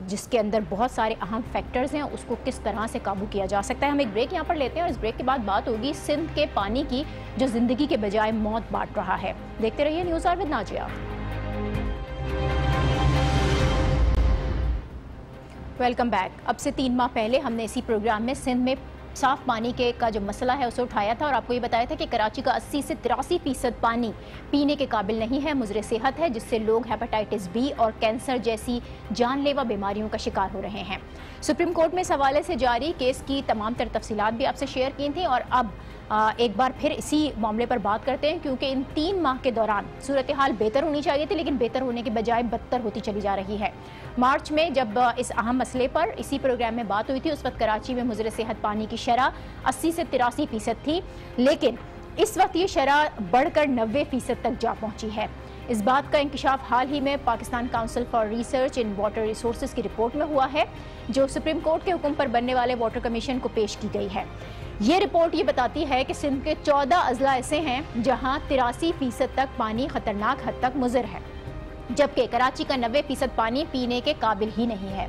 جس کے اندر بہت سارے اہم فیکٹرز ہیں, اس کو کس طرح سے قابو کیا جا سکتا ہے. ہم ایک بریک یہاں پر لیتے ہیں اور اس بریک کے بعد بات ہوگی سندھ کے پانی کی جو زندگی کے بجائے موت بانٹ رہا ہے. دیکھتے رہیے news hour with Najia. Welcome back. اب سے 3 ماہ پہلے ہم نے اسی پروگرام میں سندھ میں صاف پانی کا جو مسئلہ ہے اسے اٹھایا تھا اور آپ کو یہ بتایا تھا کہ کراچی کا 80 سے 83% پانی پینے کے قابل نہیں ہے, مضر صحت ہے, جس سے لوگ ہیپاٹائٹس بی اور کینسر جیسی جان لیوا بیماریوں کا شکار ہو رہے ہیں. سپریم کورٹ میں اس حوالے سے جاری کیس کی تمام تر تفصیلات بھی آپ سے شیئر کی تھیں اور اب ایک بار پھر اسی معاملے پر بات کرتے ہیں, کیونکہ ان 3 ماہ کے دوران صورتحال بہتر ہونی چاہیے تھی, لیکن بہتر ہونے کے بجائے بدتر ہوتی چلی جا رہی ہے. مارچ میں جب اس اہم مسئلے پر اسی پروگرام میں بات ہوئی تھی, اس وقت کراچی میں مضر صحت پانی کی شرح 80 سے 83% تھی, لیکن اس وقت یہ شرح بڑھ کر 90% تک جا پہنچی ہے. اس بات کا انکشاف حال ہی میں Pakistan council for research in water resources کی رپورٹ میں ہوا ہے, جو سپریم کورٹ کے حکم پر بننے والے واٹر کمیشن کو پیش کی گئی ہے. یہ رپورٹ یہ بتاتی ہے کہ سندھ کے 14 اضلاع ایسے ہیں جہاں 83% تک پانی خطرناک حد تک مضر ہے, جبکہ کراچی کا 90% پانی پینے کے قابل ہی نہیں ہے.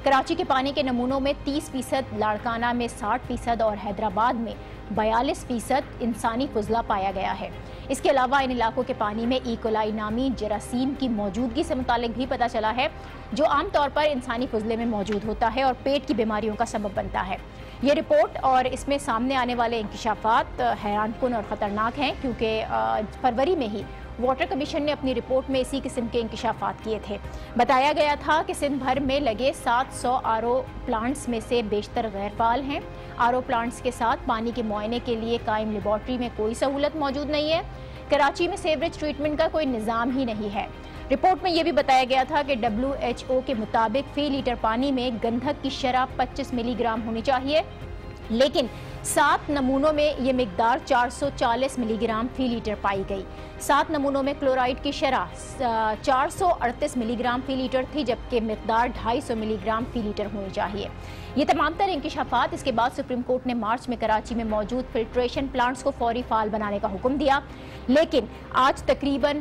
کراچی کے پانی کے نمونوں میں 30%, لاڑکانہ میں 60% اور حیدرآباد میں 42% انسانی فضلہ پایا گیا ہے. اس کے علاوہ ان علاقوں کے پانی میں ای کولائی نامی جراثیم کی موجودگی سے متعلق بھی پتہ چلا ہے, جو عام طور پر انسانی فضلے میں موجود ہوتا ہے اور پیٹ کی بیماریوں کا سبب بنتا ہے. یہ رپورٹ اور اس میں سامنے آنے والے انکشافات حیران کن اور خطرناک ہیں, کیونکہ فروری میں ہی واٹر کمیشن نے اپنی رپورٹ میں اسی قسم کے انکشافات کیے تھے. بتایا گیا تھا کہ سندھ بھر میں لگے 700 RO پلانٹس میں سے بیشتر غیر فعال ہیں. RO پلانٹس کے ساتھ پانی کے معائنے کے لیے قائم لیبارٹری میں کوئی سہولت موجود نہیں ہے. کراچی میں سیوریج ٹریٹمنٹ کا کوئی نظام ہی نہیں ہے. رپورٹ میں یہ بھی بتایا گیا تھا کہ WHO کے مطابق فی لیٹر پانی میں گندھک کی شرح 25 ملی گرام ہونی چاہیے, لیکن 7 نمونوں میں یہ مقدار 440 ملی گرام فی لیٹر پائی گئی. 7 نمونوں میں کلورائڈ کی شرح 438 ملی گرام فی لیٹر تھی, جبکہ مقدار 250 ملی گرام فی لیٹر ہونی چاہیے. یہ تمام تر انکشافات اس کے بعد سپریم کورٹ نے مارچ میں کراچی میں موجود فلٹریشن پلانٹس کو فوری فعال بنانے کا حکم دیا, لیکن آج تقریباً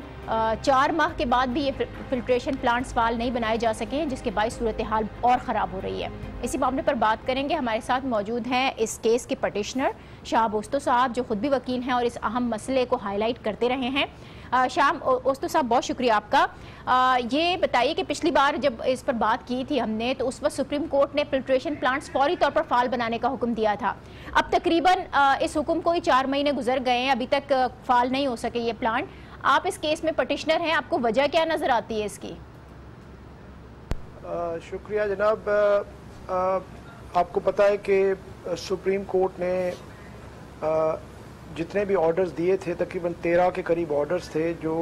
4 ماہ کے بعد بھی یہ فلٹریشن پلانٹس فعال نہیں بنائے جا سکے ہیں, جس کے باعث صورتحال اور خراب ہو رہی ہے. اسی معاملے پر بات کریں گے. ہمارے ساتھ موجود ہیں اس کیس کے پٹیشنر شاہ بوستو صاحب, جو خود بھی وکیل ہیں اور اس اہم مسئلے کو ہائی لائٹ کرتے رہے ہیں. शाम ओस्तु साहब, बहुत शुक्रिया आपका। ये बताइए कि पिछली बार जब इस पर बात की थी हमने, तो उस वक्त सुप्रीम कोर्ट ने फिल्ट्रेशन प्लांट्स फौरी तौर पर फाल बनाने का हुक्म दिया था। अब तकरीबन इस हुक्म को ही 4 महीने गुजर गए हैं, अभी तक फाल नहीं हो सके ये प्लांट। आप इस केस में पटिशनर हैं, आपको वजह क्या नजर आती है इसकी? शुक्रिया जनाब। आपको पता है कि सुप्रीम कोर्ट ने जितने भी ऑर्डर्स दिए थे, तकरीबन 13 के करीब ऑर्डर्स थे, जो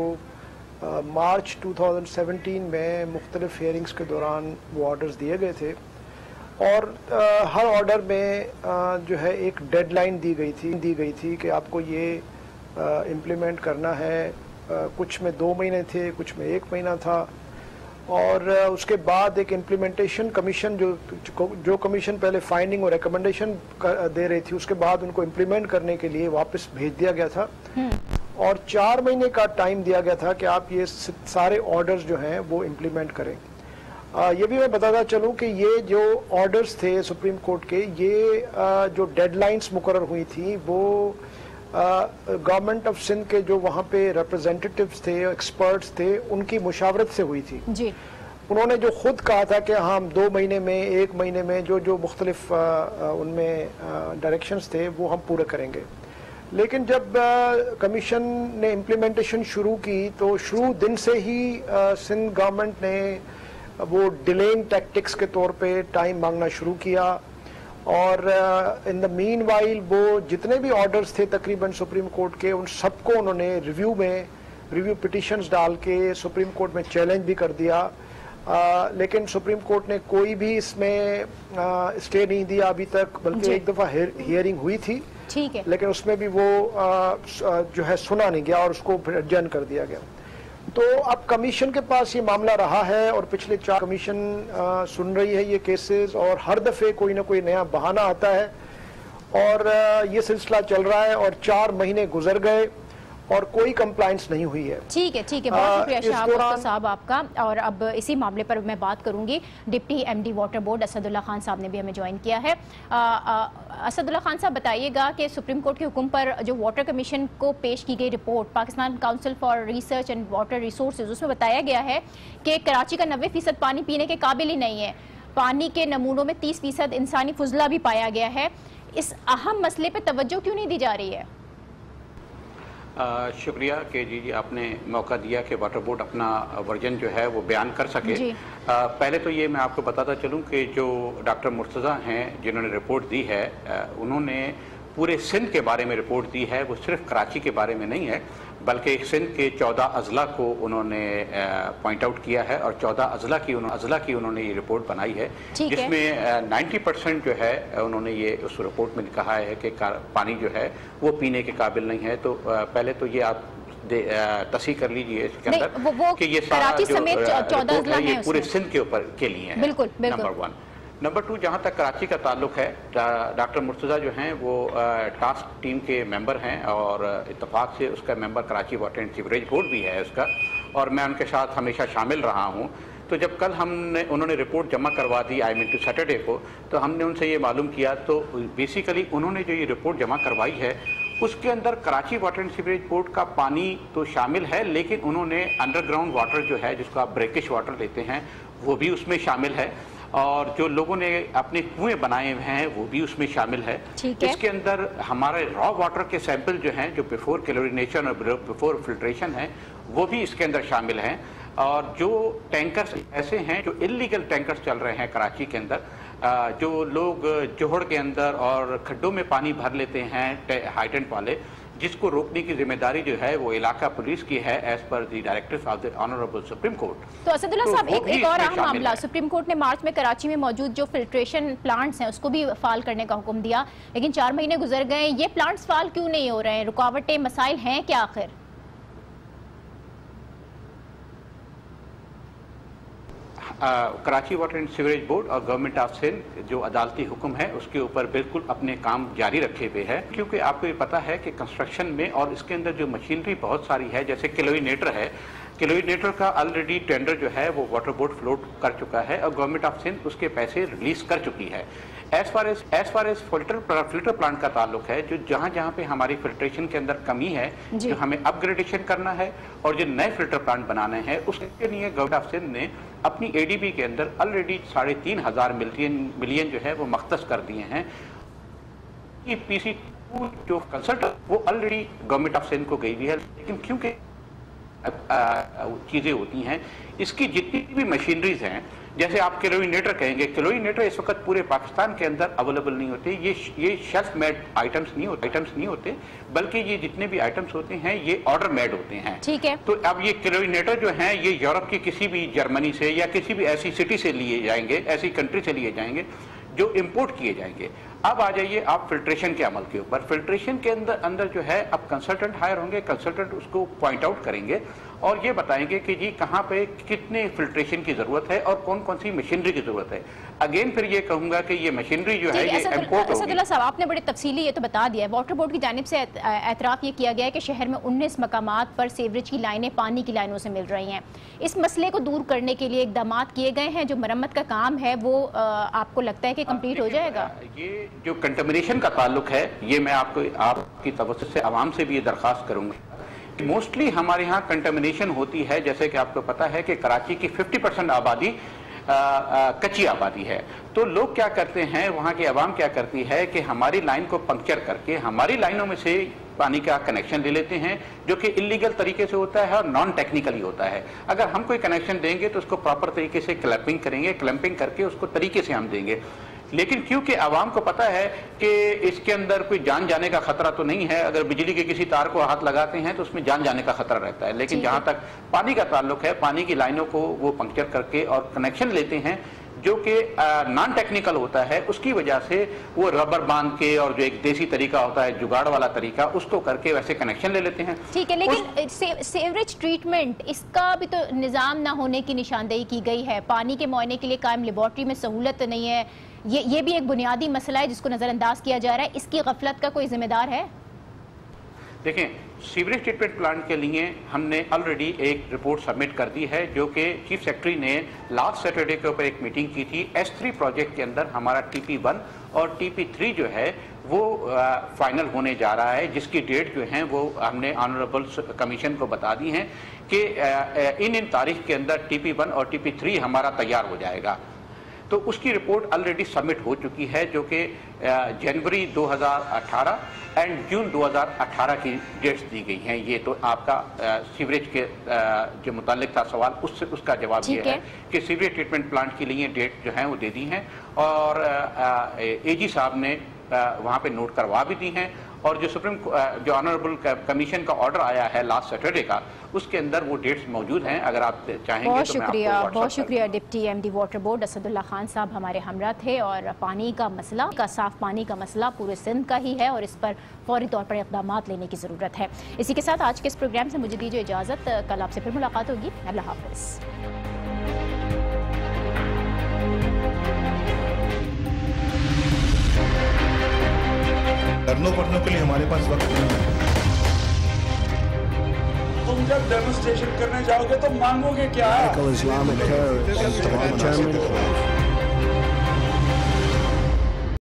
मार्च 2017 में मुख्तलिफ हियरिंग्स के दौरान वो ऑर्डर्स दिए गए थे। और हर ऑर्डर में जो है एक डेडलाइन दी गई थी कि आपको ये इम्प्लीमेंट करना है। कुछ में 2 महीने थे, कुछ में 1 महीना था। और उसके बाद एक इम्प्लीमेंटेशन कमीशन जो कमीशन पहले फाइंडिंग और रिकमेंडेशन दे रही थी, उसके बाद उनको इम्प्लीमेंट करने के लिए वापस भेज दिया गया था। और 4 महीने का टाइम दिया गया था कि आप ये सारे ऑर्डर्स जो हैं वो इम्प्लीमेंट करें। ये भी मैं बताता चलूं कि ये जो ऑर्डर्स थे सुप्रीम कोर्ट के, ये जो डेडलाइंस मुकर्रर हुई थी वो गवर्नमेंट ऑफ सिंध के जो वहाँ पे रिप्रेजेंटेटिव्स थे, एक्सपर्ट्स थे, उनकी मुशावरत से हुई थी जी। उन्होंने जो खुद कहा था कि हम 2 महीने में, 1 महीने में जो मुख्तलिफ उनमें डायरेक्शंस थे वो हम पूरे करेंगे। लेकिन जब कमीशन ने इम्प्लीमेंटेशन शुरू की तो शुरू दिन से ही सिंध गवर्नमेंट ने वो डिलेइंग टैक्टिक्स के तौर पे टाइम मांगना शुरू किया। और इन द मीन वाइल वो जितने भी ऑर्डर्स थे तकरीबन सुप्रीम कोर्ट के, उन सबको उन्होंने रिव्यू पिटिशंस डाल के सुप्रीम कोर्ट में चैलेंज भी कर दिया। लेकिन सुप्रीम कोर्ट ने कोई भी इसमें स्टे नहीं दिया अभी तक, बल्कि एक दफ़ा हियरिंग हुई थी, ठीक है, लेकिन उसमें भी वो जो है सुना नहीं गया और उसको फिर एडजर्न कर दिया गया। तो अब कमीशन के पास ये मामला रहा है और पिछले 4 कमीशन सुन रही है ये केसेस, और हर दफ़े कोई ना कोई नया बहाना आता है और ये सिलसिला चल रहा है। और 4 महीने गुजर गए और कोई कंप्लायंस नहीं हुई है। ठीक है, बहुत शुक्रिया शाह साहब आपका। और अब इसी मामले पर मैं बात करूंगी। Deputy MD water board Asadullah Khan साहब ने भी हमें ज्वाइन किया है। असदुल्ला खान साहब, बताइएगा कि सुप्रीम कोर्ट के हुक्म पर जो वाटर कमीशन को पेश की गई report Pakistan council for research and water resources, उसमें बताया गया है कि कराची का 90% पानी पीने के काबिल ही नहीं है। पानी के नमूनों में 30% इंसानी फुजला भी पाया गया है। इस अहम मसले पर तवज्जो क्यों नहीं दी जा रही है? शुक्रिया कि जी आपने मौका दिया कि वाटर बोर्ड अपना वर्जन जो है वो बयान कर सके। पहले तो ये मैं आपको बताता चलूँ कि जो डॉक्टर मुर्तज़ा हैं जिन्होंने रिपोर्ट दी है, उन्होंने पूरे सिंध के बारे में रिपोर्ट दी है। वो सिर्फ कराची के बारे में नहीं है, बल्कि सिंध के 14 अजला को उन्होंने पॉइंट आउट किया है और 14 अजला की उन्होंने ये रिपोर्ट बनाई है, जिसमें 90% जो है उन्होंने ये उस रिपोर्ट में कहा है कि पानी जो है वो पीने के काबिल नहीं है। तो पहले तो ये आप तस्हीह कर लीजिए इसके अंदर कि ये सारा जो रिपोर्ट है ये पूरे सिंध के ऊपर के लिए है। बिल्कुल, नंबर 1। नंबर 2, जहाँ तक कराची का ताल्लुक है, डॉक्टर मुर्तज़ा जो हैं वो टास्क टीम के मेंबर हैं और इत्तफाक से उसका member Karachi water and sewerage board भी है उसका, और मैं उनके साथ हमेशा शामिल रहा हूँ। तो जब कल उन्होंने रिपोर्ट जमा करवा दी टू सैटरडे को, तो हमने उनसे ये मालूम किया, तो बेसिकली उन्होंने जो ये रिपोर्ट जमा करवाई है उसके अंदर Karachi water and sewerage board का पानी तो शामिल है, लेकिन उन्होंने अंडरग्राउंड वाटर जो है जिसको आप ब्रेकिश वाटर लेते हैं वो भी उसमें शामिल है, और जो लोगों ने अपने कुएं बनाए हुए हैं वो भी उसमें शामिल है। इसके अंदर हमारे रॉ वाटर के सैंपल जो हैं, जो बिफोर क्लोरिनेशन और बिफोर फिल्ट्रेशन हैं, वो भी इसके अंदर शामिल हैं। और जो टैंकर्स ऐसे हैं जो इलीगल टैंकर्स चल रहे हैं कराची के अंदर, जो लोग जोहड़ के अंदर और खड्डों में पानी भर लेते हैं हाइडेंट वाले, जिसको रोकने की जिम्मेदारी जो है वो इलाका पुलिस की है as per the directive of the honourable supreme court. तो असदुल्ला साहब, एक और अहम मामला, सुप्रीम कोर्ट ने मार्च में कराची में मौजूद जो फिल्ट्रेशन प्लांट्स हैं उसको भी फाल करने का हुक्म दिया, लेकिन 4 महीने गुजर गए, ये प्लांट्स फाल क्यों नहीं हो रहे हैं? रुकावटें, मसाइल हैं क्या आखिर? Karachi water and sewerage board और गवर्नमेंट ऑफ सिंध जो अदालती हुक्म है उसके ऊपर बिल्कुल अपने काम जारी रखे हुए है, क्योंकि आपको ये पता है कि कंस्ट्रक्शन में और इसके अंदर जो मशीनरी बहुत सारी है, जैसे क्लोरिनेटर है, क्लोरीनेटर का ऑलरेडी टेंडर जो है वो वाटर बोर्ड फ्लोट कर चुका है और गवर्नमेंट ऑफ सिंध उसके पैसे रिलीज कर चुकी है। As far as filter plant का ताल्लुक है, जो जहाँ पे हमारी फिल्ट्रेशन के अंदर कमी है, जो हमें अपग्रेडेशन करना है और जो नए फिल्टर प्लांट बनाने हैं, उसके लिए गवर्नमेंट ऑफ सिंध ने अपनी एडीबी के अंदर ऑलरेडी 3,500 मिलियन जो है वो मख्तस कर दिए हैं। ये पीसी जो कंसल्टेंट वो ऑलरेडी गवर्नमेंट ऑफ सिंध को गई हुई है, लेकिन क्योंकि चीज़ें होती हैं, इसकी जितनी भी मशीनरीज हैं, जैसे आप क्लोरीनेटर कहेंगे, क्लोरीनेटर इस वक्त पूरे पाकिस्तान के अंदर अवेलेबल नहीं होते। ये शेल्फ मेड आइटम्स नहीं होते, बल्कि ये जितने भी आइटम्स होते हैं ये ऑर्डर मेड होते हैं। ठीक है। तो अब ये क्लोरीनेटर जो हैं ये यूरोप की किसी भी, जर्मनी से या किसी भी ऐसी सिटी से लिए जाएंगे, ऐसी कंट्री से लिए जाएंगे जो इंपोर्ट किए जाएंगे। अब आ जाइए आप फिल्ट्रेशन के अमल के ऊपर। फिल्ट्रेशन के अंदर जो है अब कंसल्टेंट हायर होंगे, कंसल्टेंट उसको पॉइंट आउट करेंगे और ये बताएंगे कि जी कहाँ पे कितने फिल्ट्रेशन की जरूरत है और कौन कौन सी मशीनरी की जरूरत है। अगेन फिर ये कहूंगा कि ये मशीनरी जो है ये इंपोर्ट होगी। असदुल्लाह साहब, आपने बड़े तफसीली ये तो बता दिया है। वाटर बोर्ड की जानिब से एतराफ़ ये किया गया है कि शहर में 19 मकामात पर सीवरेज की लाइनें पानी की लाइनों से मिल रही हैं। इस मसले को दूर करने के लिए इकदाम किए गए हैं। जो मरम्मत का काम है वो आपको लगता है कि कंप्लीट हो जाएगा? ये जो कंटेमिनेशन का ताल्लुक है, ये मैं आपकी तवज्जो से आवाम से भी ये दरख्वास्त करूंगा। मोस्टली हमारे यहाँ कंटेमिनेशन होती है, जैसे कि आपको पता है कि कराची की 50% आबादी कच्ची आबादी है। तो लोग क्या करते हैं, वहाँ की आवाम क्या करती है कि हमारी लाइन को पंक्चर करके हमारी लाइनों में से पानी का कनेक्शन ले लेते हैं, जो कि इलीगल तरीके से होता है और नॉन टेक्निकली होता है। अगर हम कोई कनेक्शन देंगे तो उसको प्रॉपर तरीके से क्लैंपिंग करेंगे, क्लैंपिंग करके उसको तरीके से हम देंगे। लेकिन क्योंकि आवाम को पता है कि इसके अंदर कोई जान जाने का खतरा तो नहीं है, अगर बिजली के किसी तार को हाथ लगाते हैं तो उसमें जान जाने का खतरा रहता है। लेकिन जहाँ तक पानी का ताल्लुक है, पानी की लाइनों को वो पंक्चर करके और कनेक्शन लेते हैं जो कि नॉन टेक्निकल होता है, उसकी वजह से वो रबर बांध के और जो एक देसी तरीका होता है, जुगाड़ वाला तरीका, उसको करके वैसे कनेक्शन ले लेते हैं। ठीक है, लेकिन सीवरेज ट्रीटमेंट, इसका भी तो निज़ाम ना होने की निशानदेही की गई है। पानी के मुआयने के लिए कायम लेबॉर्ट्री में सहूलत नहीं है, ये भी एक बुनियादी मसला है जिसको नज़रअंदाज किया जा रहा है। इसकी गफलत का कोई जिम्मेदार है? देखें, सीवरेज ट्रीटमेंट प्लांट के लिए हमने ऑलरेडी एक रिपोर्ट सबमिट कर दी है, जो कि चीफ सेक्रेटरी ने लास्ट सैटरडे के ऊपर एक मीटिंग की थी। S3 प्रोजेक्ट के अंदर हमारा TP1 और TP3 जो है वो फाइनल होने जा रहा है, जिसकी डेट जो है वो हमने ऑनरेबल कमीशन को बता दी है कि इन तारीख के अंदर TP1 और TP3 हमारा तैयार हो जाएगा। तो उसकी रिपोर्ट ऑलरेडी सबमिट हो चुकी है, जो कि जनवरी 2018 एंड जून 2018 की डेट्स दी गई हैं। ये तो आपका सीवरेज के जो मुतालिक था सवाल, उसका जवाब ये है कि सीवरेज ट्रीटमेंट प्लांट के लिए डेट जो है वो दे दी हैं और AG साहब ने वहाँ पे नोट करवा भी दी हैं। और जो ऑनरेबल कमीशन का ऑर्डर आया है लास्ट सैटरडे का, उसके अंदर वो डेट्स मौजूद हैं। अगर आप चाहेंगे बहुत तो शुक्रिया, बहुत शुक्रिया deputy MD water board Asadullah Khan साहब हमारे हमरा थे। और पानी का मसला, साफ पानी का मसला पूरे सिंध का ही है और इस पर फौरी तौर पर इक़दाम लेने की ज़रूरत है। इसी के साथ आज के इस प्रोग्राम से मुझे दीजिए इजाज़त। कल आपसे फिर मुलाकात होगी। अल्लाह हाफ़िज़। धरनों पढ़ने के लिए हमारे पास वक्त नहीं है। तुम जब डेमोन्स्ट्रेशन करने जाओगे तो मांगोगे क्या?